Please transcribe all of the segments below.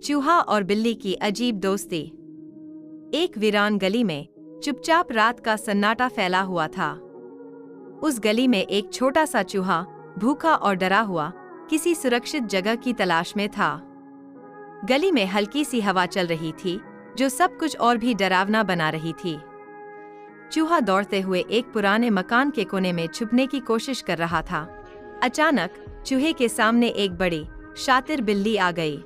चूहा और बिल्ली की अजीब दोस्ती। एक वीरान गली में चुपचाप रात का सन्नाटा फैला हुआ था। उस गली में एक छोटा सा चूहा भूखा और डरा हुआ किसी सुरक्षित जगह की तलाश में था। गली में हल्की सी हवा चल रही थी जो सब कुछ और भी डरावना बना रही थी। चूहा दौड़ते हुए एक पुराने मकान के कोने में छुपने की कोशिश कर रहा था। अचानक चूहे के सामने एक बड़ी शातिर बिल्ली आ गई।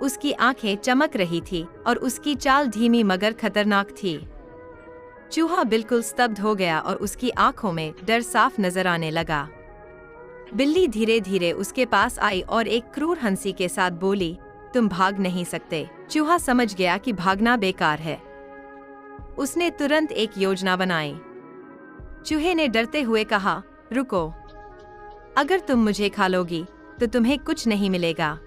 उसकी आंखें चमक रही थी और उसकी चाल धीमी मगर खतरनाक थी। चूहा बिल्कुल स्तब्ध हो गया और उसकी आंखों में डर साफ नजर आने लगा। बिल्ली धीरे धीरे उसके पास आई और एक क्रूर हंसी के साथ बोली, तुम भाग नहीं सकते। चूहा समझ गया कि भागना बेकार है। उसने तुरंत एक योजना बनाई। चूहे ने डरते हुए कहा, रुको, अगर तुम मुझे खा लोगी तो तुम्हें कुछ नहीं मिलेगा,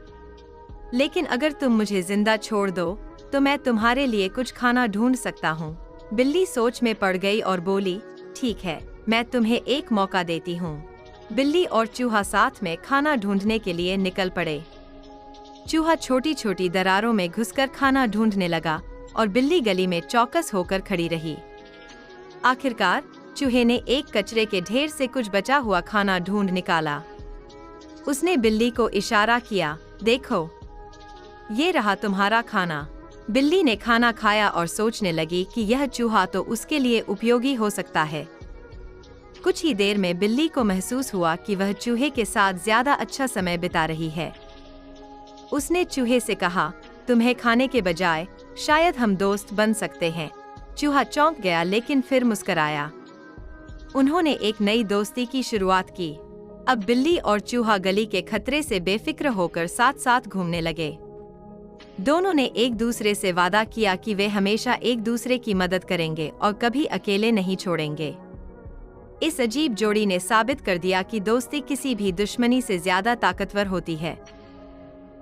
लेकिन अगर तुम मुझे जिंदा छोड़ दो तो मैं तुम्हारे लिए कुछ खाना ढूंढ सकता हूँ। बिल्ली सोच में पड़ गई और बोली, ठीक है, मैं तुम्हें एक मौका देती हूँ। बिल्ली और चूहा साथ में खाना ढूंढने के लिए निकल पड़े। चूहा छोटी छोटी दरारों में घुसकर खाना ढूंढने लगा और बिल्ली गली में चौकस होकर खड़ी रही। आखिरकार चूहे ने एक कचरे के ढेर से कुछ बचा हुआ खाना ढूंढ निकाला। उसने बिल्ली को इशारा किया, देखो, ये रहा तुम्हारा खाना। बिल्ली ने खाना खाया और सोचने लगी कि यह चूहा तो उसके लिए उपयोगी हो सकता है। कुछ ही देर में बिल्ली को महसूस हुआ कि वह चूहे के साथ ज्यादा अच्छा समय बिता रही है। उसने चूहे से कहा, तुम्हें खाने के बजाय शायद हम दोस्त बन सकते हैं। चूहा चौंक गया लेकिन फिर मुस्कुराया। उन्होंने एक नई दोस्ती की शुरुआत की। अब बिल्ली और चूहा गली के खतरे से बेफिक्र होकर साथ साथ घूमने लगे। दोनों ने एक दूसरे से वादा किया कि वे हमेशा एक दूसरे की मदद करेंगे और कभी अकेले नहीं छोड़ेंगे। इस अजीब जोड़ी ने साबित कर दिया कि दोस्ती किसी भी दुश्मनी से ज्यादा ताकतवर होती है।